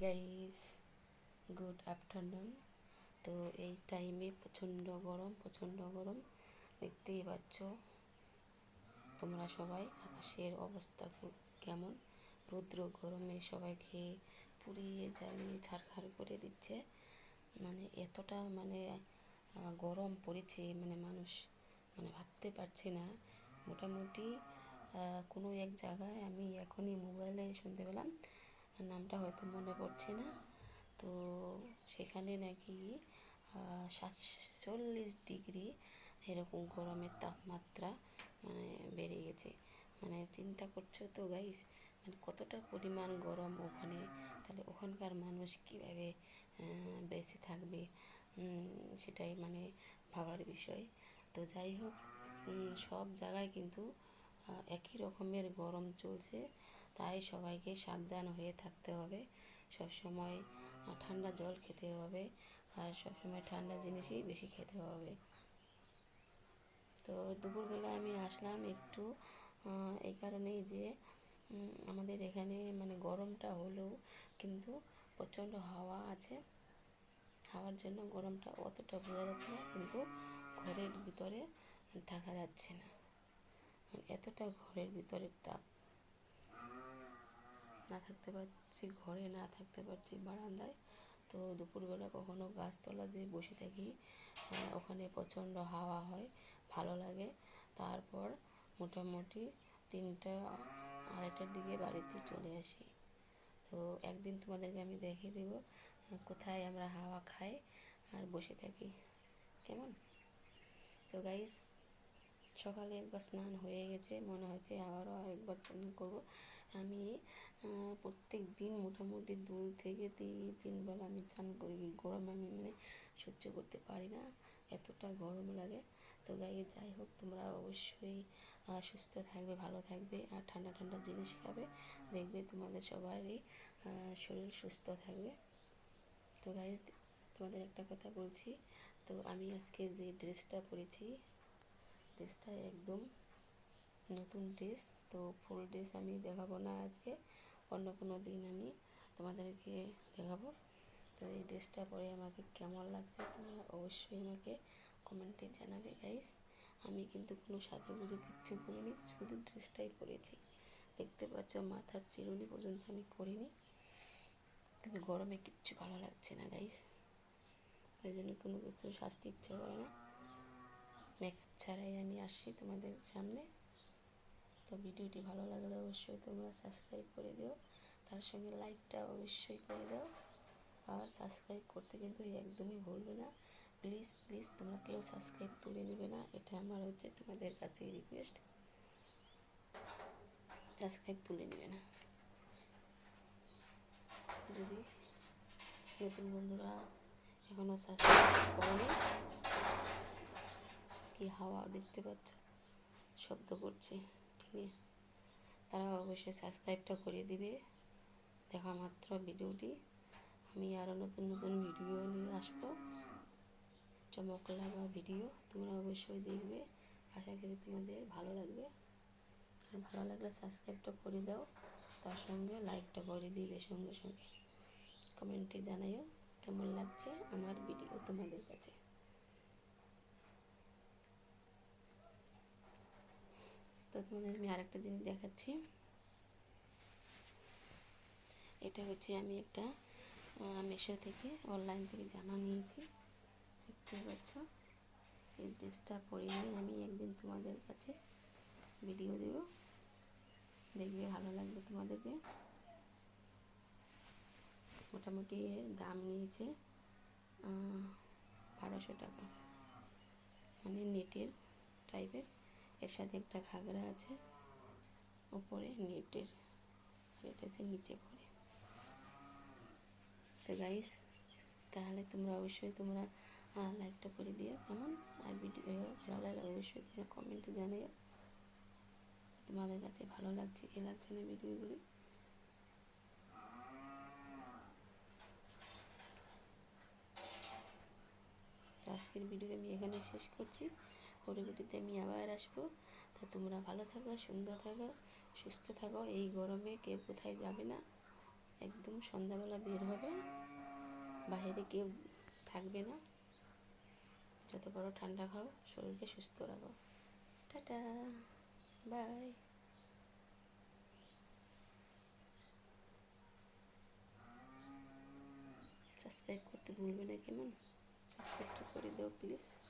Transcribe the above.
Guys, good afternoon. তো এই টাইমে প্রচণ্ড গরম দেখতেই পাচ্ছ তোমরা সবাই। আকাশের অবস্থা কেমন, রৌদ্র গরমে সবাইকে পুড়িয়ে জ্বালিয়ে ছারখার করে দিচ্ছে। মানে এতটা গরম পড়েছে, মানুষ ভাবতে পারছে না। মোটামুটি কোনো এক জায়গায় আমি এখনই মোবাইলে শুনতে পেলাম, নামটা হয়তো মনে পড়ছে না, তো সেখানে নাকি 47 ডিগ্রি এরকম গরমের তাপমাত্রা বেড়ে গেছে। চিন্তা করছো তো গাইস, কতটা পরিমাণ গরম ওখানে। তাহলে ওখানকার মানুষ কীভাবে বেঁচে থাকবে, সেটাই ভাবার বিষয়। তো যাই হোক, সব জায়গায় কিন্তু একই রকমের গরম চলছে, তাই সবাইকে সাবধান হয়ে থাকতে হবে। সবসময় ঠান্ডা জল খেতে হবে, আর সবসময় ঠান্ডা জিনিসই বেশি খেতে হবে। তো দুপুরবেলা আমি আসলাম একটু এই কারণেই যে আমাদের এখানে গরমটা হলেও কিন্তু প্রচণ্ড হাওয়া আছে। হাওয়ার জন্য গরমটা অতটা বোঝা যাচ্ছে না, কিন্তু ঘরের ভিতরে থাকা যাচ্ছে না। এতটা ঘরের ভিতরের তাপ, না থাকতে পারছি ঘরে, না থাকতে পারছি বারান্দায়। তো দুপুরবেলা কখনো গাছতলা দিয়ে বসে থাকি, ওখানে প্রচণ্ড হাওয়া হয়, ভালো লাগে। তারপর মোটামুটি 3টা-2:30টার দিকে বাড়িতে চলে আসি। তো একদিন তোমাদেরকে আমি দেখিয়ে দেব কোথায় আমরা হাওয়া খাই আর বসে থাকি, কেমন। তো গাইস, সকালে একবার স্নান হয়ে গেছে, মনে হচ্ছে আবারও আরেকবার স্নান করবো। আমি প্রত্যেক দিন মোটামুটি 2 থেকে 3 বেলা আমি স্নান করি। গরম আমি সহ্য করতে পারি না, এতটা গরম লাগে। তো গাইস, যাই হোক, তোমরা অবশ্যই সুস্থ থাকবে, ভালো থাকবে, আর ঠান্ডা ঠান্ডা জিনিস খাবে, দেখবে তোমাদের সবারই শরীর সুস্থ থাকবে। তো গাইস, তোমাদের একটা কথা বলছি, তো আমি আজকে যে ড্রেসটা পরেছি, ড্রেসটা একদম নতুন ড্রেস। তো ফুল ড্রেস আমি দেখাবো না আজকে, অন্য কোনো দিন আমি তোমাদেরকে দেখাবো। তো এই ড্রেসটা পরে আমাকে কেমন লাগছে তোমরা অবশ্যই আমাকে কমেন্টে জানাবে গাইস। আমি কিন্তু কোনো সাজুগুজু কিচ্ছু করিনি, শুধু ড্রেসটাই পরেছি। দেখতে পাচ্ছ মাথার চিরুনি পর্যন্ত আমি করিনি, কিন্তু গরমে কিচ্ছু ভালো লাগছে না গাইস। তাই জন্য কোনো কিছু সাজতে ইচ্ছে করে না, মেকআপ ছাড়াই আমি আসছি তোমাদের সামনে। তো ভিডিওটি ভালো লাগলে অবশ্যই তোমরা সাবস্ক্রাইব করে দিও, তার সঙ্গে লাইকটা অবশ্যই করে দাও। আর সাবস্ক্রাইব করতে কিন্তু একদমই ভুলবে না, প্লিজ প্লিজ, তোমরা কেউ সাবস্ক্রাইব তুলে নেবে না, এটা আমার হচ্ছে তোমাদের কাছে রিকোয়েস্ট। সাবস্ক্রাইব তুলে নেবে না। যদি নতুন বন্ধুরা এখনও সাবস্ক্রাইব করেনি, কি হাওয়া দেখতে পাচ্ছ, শব্দ করছে, ঠিক আছে, তারা অবশ্যই সাবস্ক্রাইবটা করে দিবে। দেখা মাত্র ভিডিওটি আমি আরও নতুন নতুন ভিডিও নিয়ে আসবো, চমক লাগা ভিডিও, তোমরা অবশ্যই দেখবে। আশা করি তোমাদের ভালো লাগবে, আর ভালো লাগলে সাবস্ক্রাইবটা করে দাও, তার সঙ্গে লাইকটা করে দিবে সঙ্গে সঙ্গে। কমেন্টে জানাইও কেমন লাগছে আমার ভিডিও তোমাদের কাছে। তো তোমাদের আমি আরেকটা জিনিস দেখাচ্ছি। এটা হচ্ছে আমি একটা মিশো থেকে, অনলাইন থেকে জামা নিয়েছি, দেখতে পাচ্ছ। এই ড্রেসটা পরে নিয়ে আমি একদিন তোমাদের কাছে ভিডিও দেব, দেখবে ভালো লাগবে তোমাদেরকে। মোটামুটি এর দাম নিয়েছে 1200 টাকা, নেটের টাইপের, এর সাথে একটা ঘাগরা আছে, উপরে নেটের, আর এটা হচ্ছে নিচে পড়ে। তো গাইস, তাহলে তোমরা অবশ্যই তোমরা লাইকটা করে দিও কেমন, আর ভিডিও ভালো লাগলে অবশ্যই তোমরা কমেন্টে জানিও তোমাদের কাছে ভালো লাগছে কি লাগছে না ভিডিওগুলি। তো আজকের ভিডিও আমি এখানে শেষ করছি, পরবর্তীতে আমি আবার আসবো। তো তোমরা ভালো থাকো, সুন্দর থাকো, সুস্থ থাকো। এই গরমে কেউ কোথায় যাবে না, একদম সন্ধ্যাবেলা বের হবে, বাইরে কেউ থাকবে না। যত বড় ঠান্ডা খাও, শরীরকে সুস্থ রাখো। Tata, by. সাবস্ক্রাইব করতে ভুলবে না, কেমন? সাবস্ক্রাইবটা করে দাও প্লিজ।